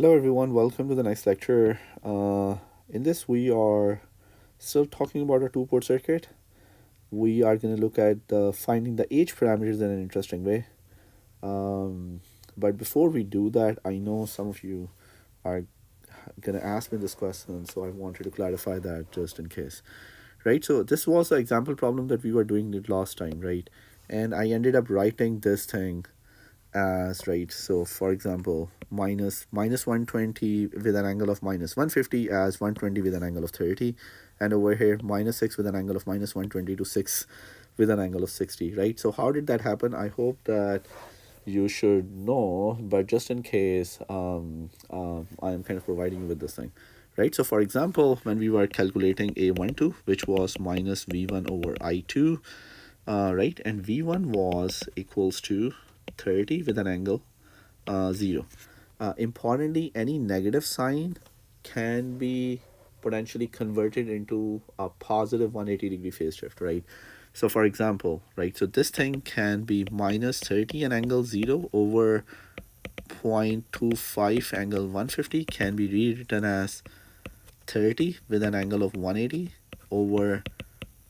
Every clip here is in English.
Hello, everyone. Welcome to the next lecture. In this, we are still talking about a two-port circuit. We are going to look at finding the H parameters in an interesting way. Um, but before we do that, I know some of you are going to ask me this question, so I wanted to clarify that just in case. Right? So this was the example problem that we were doing it last time, right? And I ended up writing this thing as right. So for example, minus 120 with an angle of minus 150 as 120 with an angle of 30, and over here minus 6 with an angle of minus 120 to 6 with an angle of 60, right? So how did that happen? I hope that you should know, but just in case, I am kind of providing you with this thing, right? So for example, when we were calculating a12, which was minus v1 over I2, right, and v1 was equals to 30 with an angle 0. Importantly, any negative sign can be potentially converted into a positive 180-degree phase shift, right? So for example, right, so this thing can be minus 30 and angle 0 over 0.25 angle 150 can be rewritten as 30 with an angle of 180 over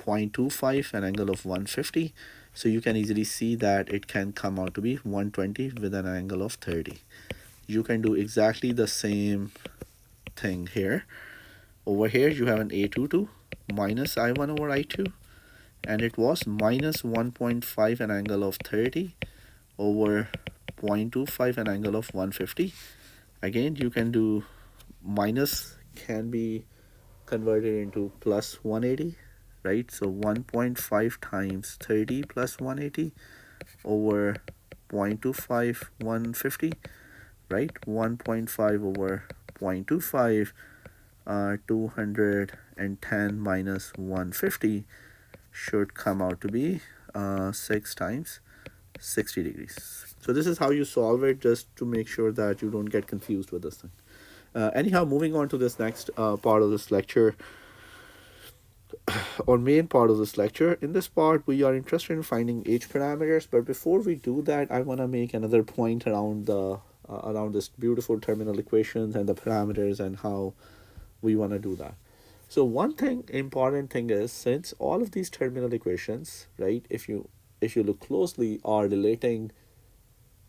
0.25 an angle of 150. So you can easily see that it can come out to be 120 with an angle of 30. You can do exactly the same thing here. Over here you have an A22 minus I1 over I2, and it was minus 1.5 an angle of 30 over 0.25 an angle of 150. Again, you can do minus can be converted into plus 180, right? So 1.5 times 30 plus 180 over 0.25 150, right? 1.5 over 0.25, 210 minus 150 should come out to be 6 times 60 degrees. So this is how you solve it, just to make sure that you don't get confused with this thing. Anyhow, moving on to this next part of this lecture, or main part of this lecture. In this part, we are interested in finding H parameters, but before we do that, I want to make another point around the around this beautiful terminal equations and the parameters and how we want to do that. So one thing, important thing is, since all of these terminal equations, right, if you look closely, are relating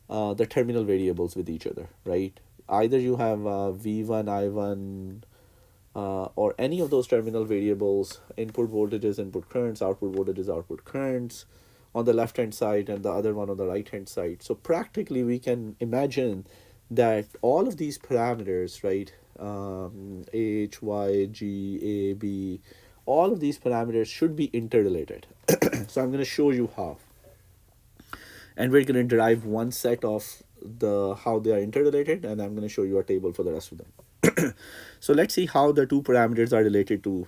the terminal variables with each other, right? Either you have v1, I1, or any of those terminal variables, input voltages, input currents, output voltages, output currents, on the left hand side and the other one on the right hand side. So practically we can imagine that all of these parameters, right, h, y, g, a, b, all of these parameters should be interrelated. So I'm going to show you how, and we're going to derive one set of the how they are interrelated, and I'm going to show you a table for the rest of them. So let's see how the two port parameters are related to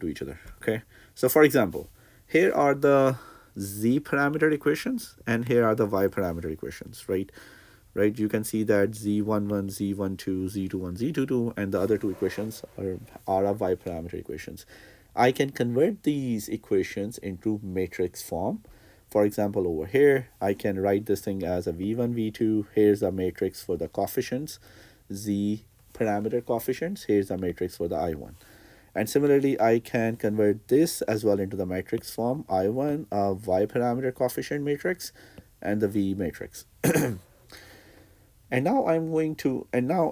each other. Okay, so for example, here are the z parameter equations and here are the y parameter equations, right? You can see that z11, z12, z21, z22, and the other two equations are y parameter equations. I can convert these equations into matrix form. For example, over here, I can write this thing as a v1, v2. Here's a matrix for the coefficients, z parameter coefficients. Here's a matrix for the I1. And similarly, I can convert this as well into the matrix form, I1, a y parameter coefficient matrix, and the v matrix. And now,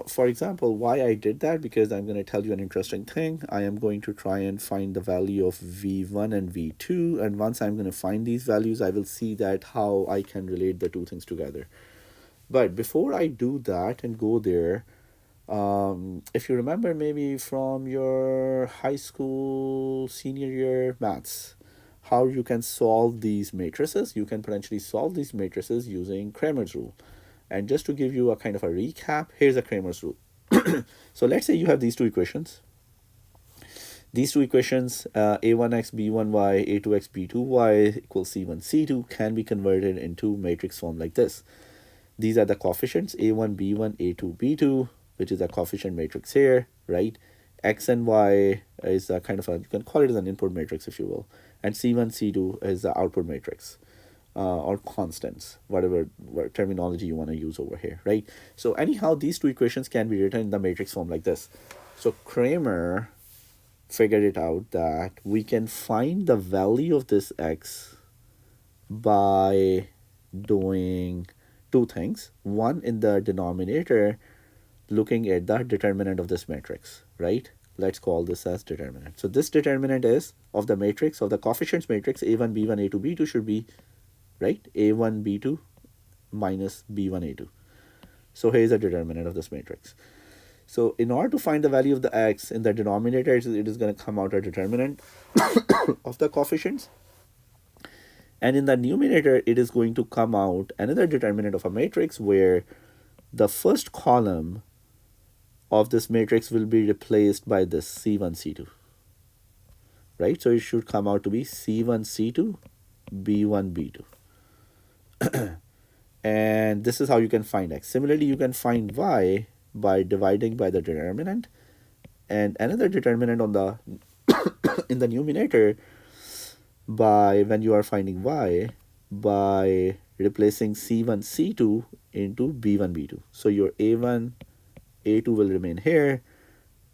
for example, why I did that, because I'm going to tell you an interesting thing. I am going to try and find the value of V1 and V2. And once I'm going to find these values, I will see that how I can relate the two things together. But before I do that and go there, if you remember maybe from your high school senior year maths, how you can solve these matrices, you can potentially solve these matrices using Cramer's rule. And just to give you a kind of a recap, here's a Cramer's rule. So let's say you have these two equations. These two equations, a1x b1y, a2x b2y equals c1 c2, can be converted into matrix form like this. These are the coefficients, a1 b1, a2 b2, which is a coefficient matrix here, right? X and y is a kind of a, you can call it as an input matrix if you will, and c1 c2 is the output matrix. or constants, whatever terminology you want to use over here, right? So anyhow, these two equations can be written in the matrix form like this. So Kramer figured it out that we can find the value of this x by doing two things. One, in the denominator, looking at the determinant of this matrix, right? Let's call this as determinant. So this determinant is of the matrix, of the coefficients matrix, a1, b1, a2, b2 should be, right? a1, b2 minus b1, a2. So here's the determinant of this matrix. So in order to find the value of the x in the denominator, it is going to come out a determinant of the coefficients. And in the numerator, it is going to come out another determinant of a matrix where the first column of this matrix will be replaced by this C1, C2, right? So it should come out to be C1, C2, B1, B2. And this is how you can find x. Similarly, you can find y by dividing by the determinant, and another determinant on the in the numerator by, when you are finding y, by replacing C1, C2 into B1, B2. So your A1, A2 will remain here,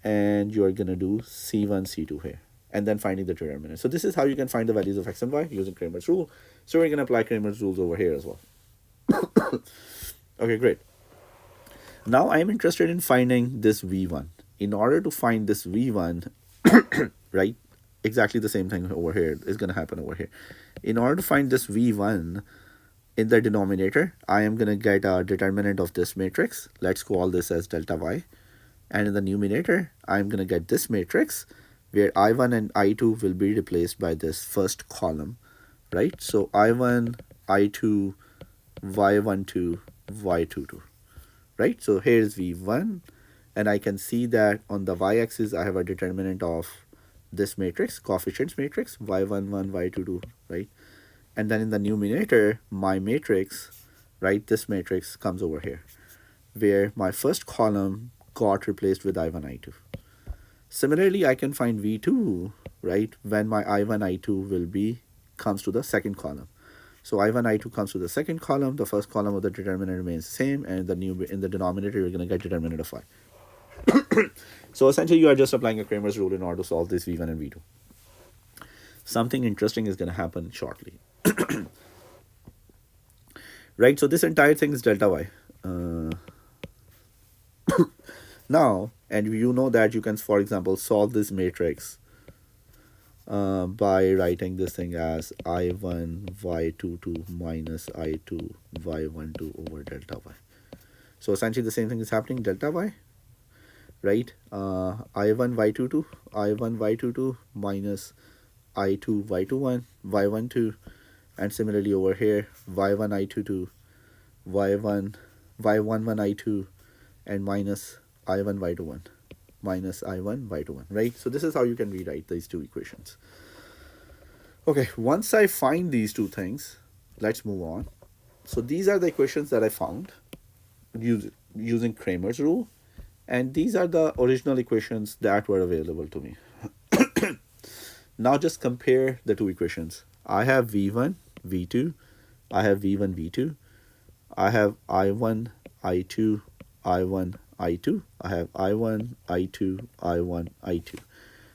and you are going to do C1, C2 here, and then finding the determinant. So this is how you can find the values of x and y using Kramer's rule. So we're going to apply Kramer's rules over here as well. Okay, great. Now I'm interested in finding this v1. In order to find this v1, right, exactly the same thing over here is going to happen over here. In order to find this v1 in the denominator, I am going to get a determinant of this matrix. Let's call this as delta y. And in the numerator, I'm going to get this matrix where I1 and I2 will be replaced by this first column, right? So I1, I2, Y12, Y22, right? So here's V1, and I can see that on the y-axis, I have a determinant of this matrix, coefficients matrix, Y11, Y22, right? And then in the numerator, my matrix, right, this matrix comes over here, where my first column got replaced with I1, I2. Similarly, I can find V2, right, when my I1, I2 will be, comes to the second column. So I1, I2 comes to the second column, the first column of the determinant remains the same, and in the denominator, you're going to get determinant of y. So essentially, you are just applying a Kramer's rule in order to solve this V1 and V2. Something interesting is going to happen shortly. Right, so this entire thing is delta y. Now, and you know that you can, for example, solve this matrix by writing this thing as I1 y22 minus I2 y12 over delta y. So essentially the same thing is happening, delta y, right? I1 y22 minus I2 y21 y12, and similarly over here y1 I22 y11 I2 and minus I1 y21 minus I1 y21, right? So this is how you can rewrite these two equations. Okay, once I find these two things, let's move on. So these are the equations that I found using Kramer's rule, and these are the original equations that were available to me. Now just compare the two equations. I have V1, V2, I have V1, V2, I have I1, I2, I1, I2, I have I1, I2, I1, I2.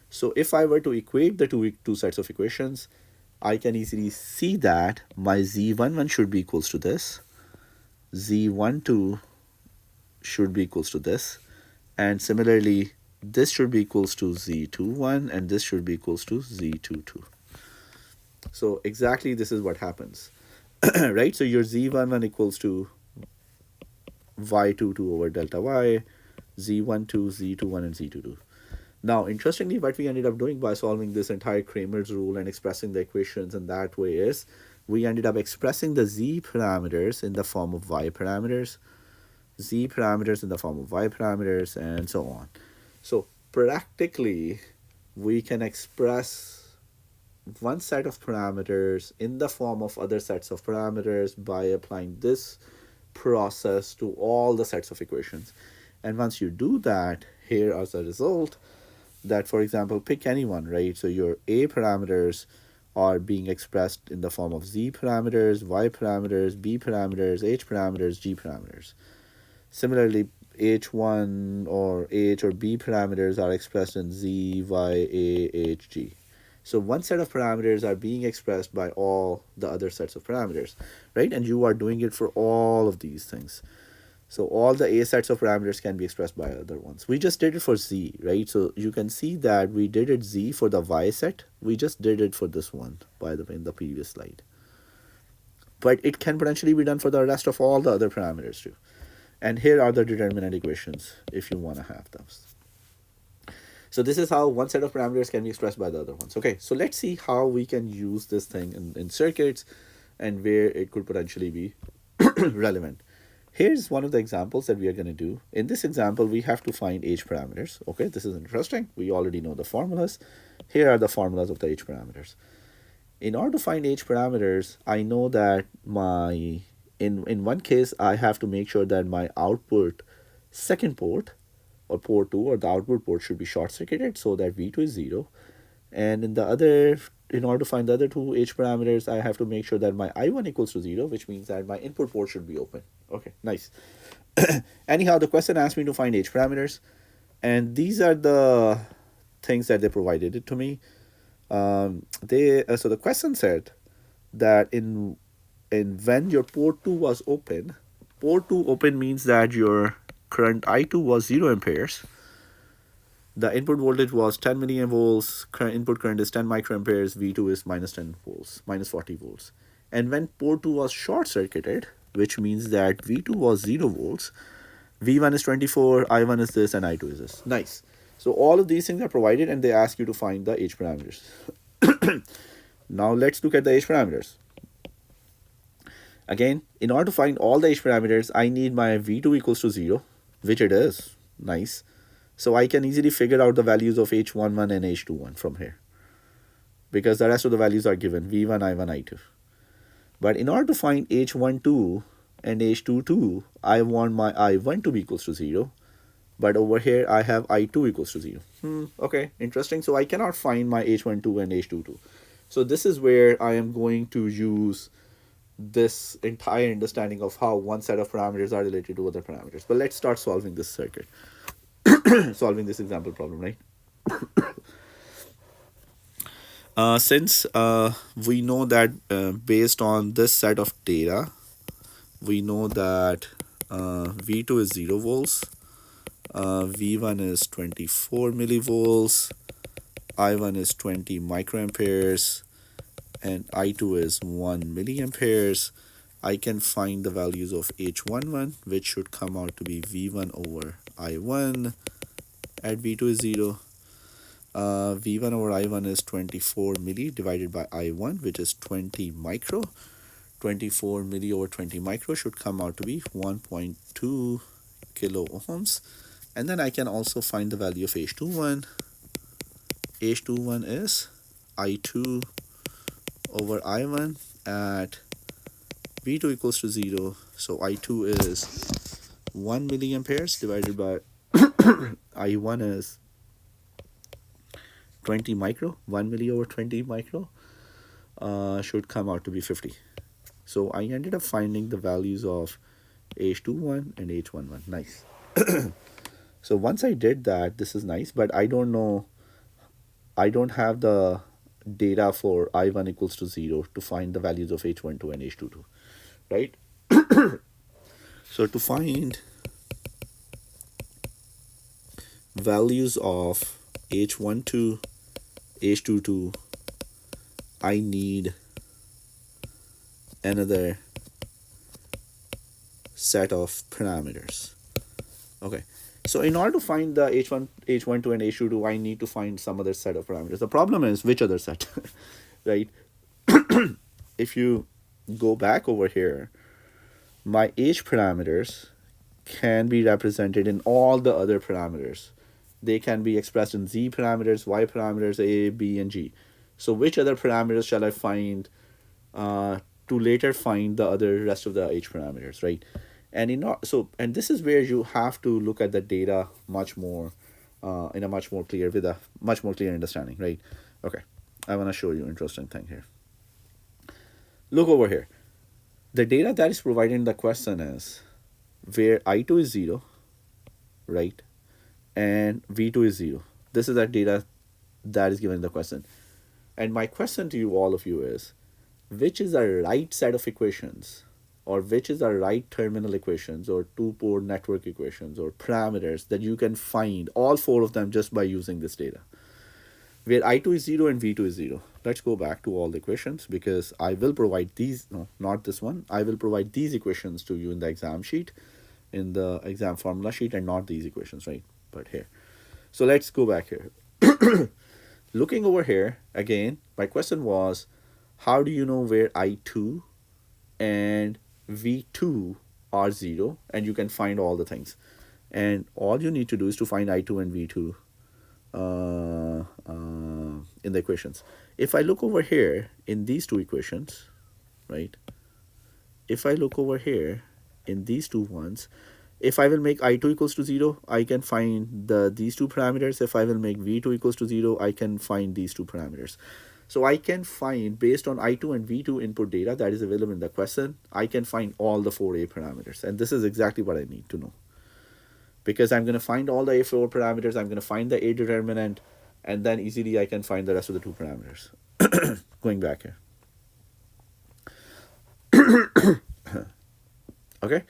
So if I were to equate the two sets of equations, I can easily see that my Z11 should be equals to this, Z12 should be equals to this, and similarly this should be equals to Z21 and this should be equals to Z22. So exactly this is what happens. Right, so your Z11 equals to Y22 over delta y, Z12, Z21 and Z22. Now interestingly, what we ended up doing by solving this entire Kramer's rule and expressing the equations in that way is we ended up expressing the Z parameters in the form of Y parameters, Z parameters in the form of Y parameters, and so on. So practically, we can express one set of parameters in the form of other sets of parameters by applying this process to all the sets of equations. And once you do that, here is the result that, for example, pick anyone, right? So your A parameters are being expressed in the form of z parameters, y parameters, b parameters, h parameters, g parameters. Similarly, h1 or h or b parameters are expressed in z, y, a, h, g. So one set of parameters are being expressed by all the other sets of parameters, right? And you are doing it for all of these things. So all the a sets of parameters can be expressed by other ones. We just did it for z, right? So you can see that we did it z for the y set. We just did it for this one, by the way, in the previous slide. But it can potentially be done for the rest of all the other parameters too. And here are the determinant equations if you want to have those. So this is how one set of parameters can be expressed by the other ones. Okay, so let's see how we can use this thing in circuits and where it could potentially be relevant. Here's one of the examples that we are going to do. In this example, we have to find h parameters. Okay, this is interesting. We already know the formulas. Here are the formulas of the h parameters. In order to find h parameters, I know that in one case, I have to make sure that my output second port or port 2 or the output port should be short circuited so that V2 is 0. And in the other, in order to find the other two h parameters, I have to make sure that my I1 equals to 0, which means that my input port should be open. Okay, nice. Anyhow, the question asked me to find h parameters, and these are the things that they provided it to me. So the question said that in when your port 2 was open, port 2 open means that your current I2 was 0 amperes. The input voltage was 10 milliamp current input current is 10 microamperes, V2 is minus 10 volts, minus 40 volts. And when port 2 was short circuited, which means that V2 was 0 volts, V1 is 24, I1 is this, and I2 is this. Nice. So all of these things are provided and they ask you to find the h parameters. Now let's look at the h parameters. Again, in order to find all the h parameters, I need my V2 equals to 0, which it is. Nice. So I can easily figure out the values of h11 and h21 from here, because the rest of the values are given, V1, I1, I2. But in order to find h12 and h22, I want my I1 to be equals to 0. But over here, I have I2 equals to 0. Okay, interesting. So I cannot find my h12 and h22. So this is where I am going to use this entire understanding of how one set of parameters are related to other parameters. But let's start solving this circuit. Solving this example problem, right? Since we know that based on this set of data, we know that V2 is 0 volts, V1 is 24 millivolts, I1 is 20 microamperes, and I2 is 1 milliamperes. I can find the values of H11, which should come out to be V1 over I1 at V2 is 0. V1 over I1 is 24 milli divided by I1, which is 20 micro. 24 milli over 20 micro should come out to be 1.2 kilo ohms. And then I can also find the value of H21. H21 is I2 over I1 at V2 equals to 0. So I2 is 1 milliamperes divided by I1 is 20 micro. 1 milli over 20 micro should come out to be 50. So I ended up finding the values of H21 and H11. Nice. So once I did that, this is nice, but I don't know, I don't have the data for I1 equals to 0 to find the values of H12 and H22, right? So to find values of H12, H22, I need another set of parameters. Okay, so in order to find the H1, H12 and H22, I need to find some other set of parameters. The problem is which other set, right? If you go back over here, my H parameters can be represented in all the other parameters. They can be expressed in Z parameters, Y parameters, A, B, and G. So which other parameters shall I find to later find the other rest of the H parameters, right? And and this is where you have to look at the data much more in a much more clear with a much more clear understanding, right? Okay, I want to show you interesting thing here. Look over here. The data that is provided in the question is where I2 is 0, right? And V2 is 0. This is that data that is given in the question. And my question to you, all of you, is which is the right set of equations, or which is the right terminal equations, or two-port network equations, or parameters that you can find all four of them just by using this data, where I2 is 0 and V2 is 0. Let's go back to all the equations, because I will provide these, no, not this one. I will provide these equations to you in the exam sheet, in the exam formula sheet, and not these equations, right? But here. So let's go back here. Looking over here, again, my question was, how do you know where I2 and V2 are 0? And you can find all the things. And all you need to do is to find I2 and V2 in the equations. If I look over here in these two equations, right? If I look over here in these two ones, if I will make I2 equals to 0, I can find these two parameters. If I will make V2 equals to 0, I can find these two parameters. So I can find, based on I2 and V2 input data that is available in the question, I can find all the 4 A parameters. And this is exactly what I need to know. Because I'm going to find all the A4 parameters, I'm going to find the A determinant, and then easily I can find the rest of the 2 parameters. Going back here. Okay,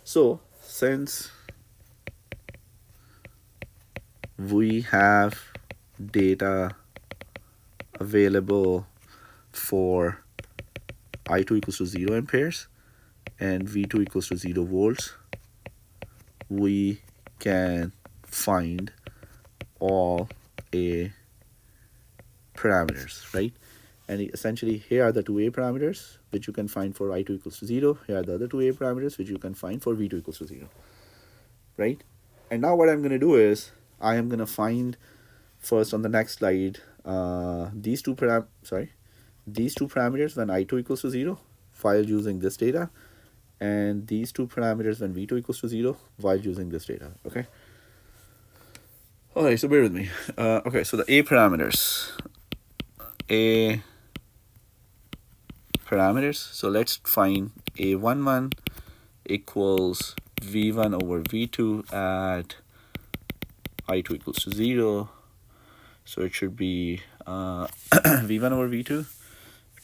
so since we have data available for I2 equals to 0 amperes and V2 equals to 0 volts, we can find all A parameters, right? And essentially, here are the 2 A parameters which you can find for I2 equals to 0. Here are the other 2 A parameters which you can find for V2 equals to 0, right? And now what I'm going to do is, I am going to find first on the next slide these two parameters when I2 equals to 0 while using this data, and these 2 parameters when V2 equals to 0 while using this data, okay? Alright, so bear with me. Okay, so the A parameters. So let's find A11 equals V1 over V2 at I2 equals to 0. So it should be V1 over V2,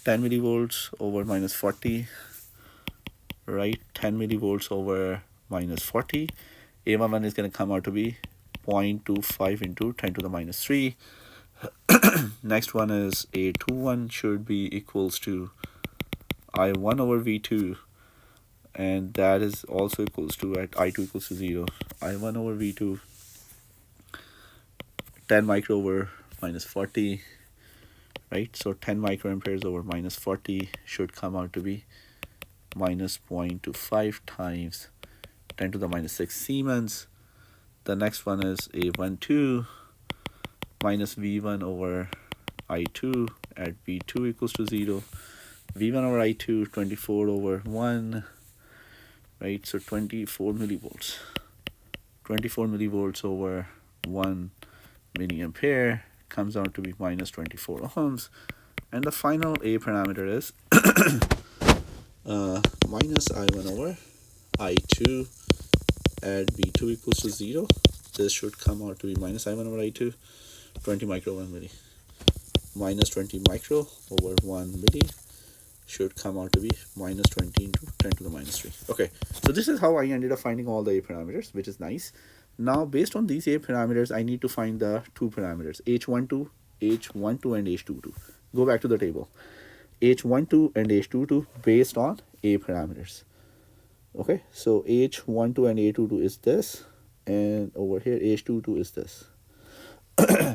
10 millivolts over minus 40, right? 10 millivolts over minus 40. A11 is going to come out to be 0.25 into 10 to the minus 3. Next one is A21 should be equals to I1 over V2, and that is also equals to, at I2 equals to 0, I1 over V2, 10 micro over minus 40, right? So 10 microamperes over minus 40 should come out to be minus 0.25 times 10 to the minus 6 Siemens. The next one is A12 minus V1 over I2 at V2 equals to 0. V1 over I2, 24 over 1, right? So 24 millivolts. 24 millivolts over 1 milliampere comes out to be minus 24 ohms. And the final A parameter is minus I1 over I2 at V2 equals to 0. This should come out to be minus I1 over I2, 20 micro 1 milli. Minus 20 micro over 1 milli should come out to be minus 20 into 10 to the minus 3. Okay, so this is how I ended up finding all the A parameters, which is nice. Now, based on these A parameters, I need to find the 2 parameters, H12, H12 and H22. Go back to the table. H12 and H22 based on A parameters. Okay, so H12 and A22 is this, and over here H22 is this.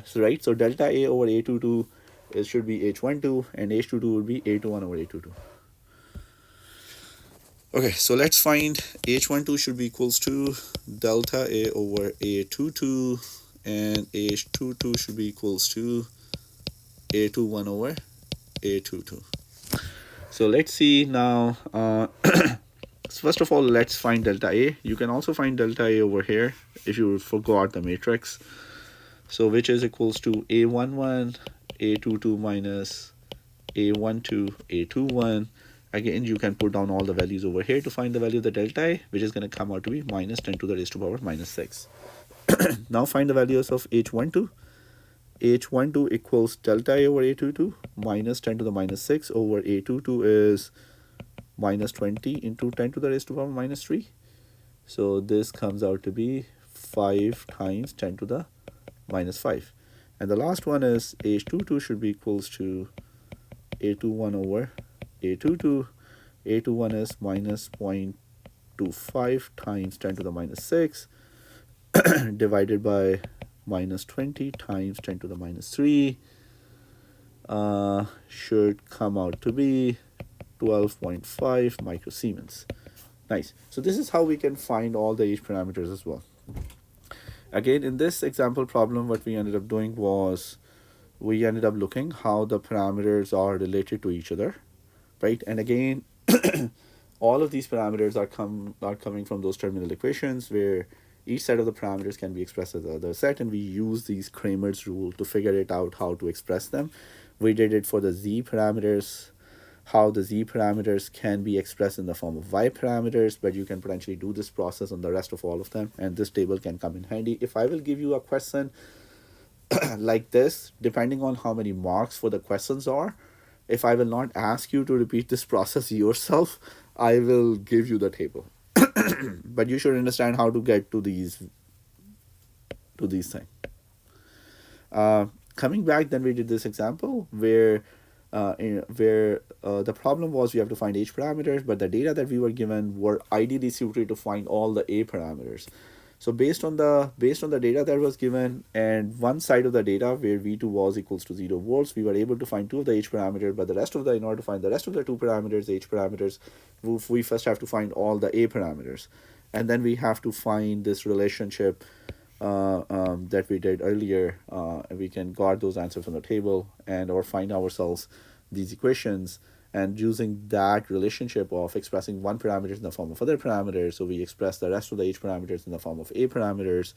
So right, so delta A over A22 it should be H12, and H22 would be A21 over A22. Okay, so let's find H12 should be equals to delta A over A22, and H22 should be equals to A21 over A22. So let's see now. So first of all, let's find delta A. You can also find delta A over here if you forgot the matrix. So which is equals to A11, a22 minus a12, a21. Again, you can put down all the values over here to find the value of the delta A, which is going to come out to be minus 10 to the raised to power minus 6. Now find the values of h12. h12 equals delta A over a22 minus 10 to the minus 6 over a22 is minus 20 into 10 to the raised to power minus 3. So this comes out to be 5 times 10 to the minus 5. And the last one is h22 should be equals to a21 over a22. a21 is minus 0.25 times 10 to the minus 6 divided by minus 20 times 10 to the minus 3 should come out to be 12.5 microsiemens. Nice. So this is how we can find all the H parameters as well. Again, in this example problem, what we ended up doing was we ended up looking how the parameters are related to each other, right? And again, all of these parameters are coming from those terminal equations where each set of the parameters can be expressed as the other set, and we use these Cramer's rule to figure it out how to express them. We did it for the z parameters, how the z parameters can be expressed in the form of y parameters, but you can potentially do this process on the rest of all of them, and this table can come in handy. If I will give you a question like this, depending on how many marks for the questions are, if I will not ask you to repeat this process yourself, I will give you the table. But you should understand how to get to these things. Coming back, then we did this example where the problem was we have to find h parameters, but the data that we were given were ideally suited to find all the a parameters. So based on the data that was given and one side of the data where v2 was equals to 0 volts, we were able to find two of the h parameters, but the rest of the, in order to find the rest of the two parameters, h parameters, we first have to find all the a parameters, and then we have to find this relationship that we did earlier. We can guard those answers from the table and or find ourselves these equations, and using that relationship of expressing one parameter in the form of other parameters, so we express the rest of the h parameters in the form of a parameters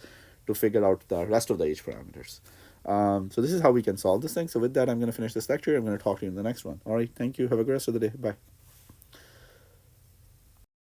to figure out the rest of the h parameters. So this is how we can solve this thing. So with that, I'm going to finish this lecture. I'm going to talk to you in the next one. All right, thank you. Have a good rest of the day. Bye.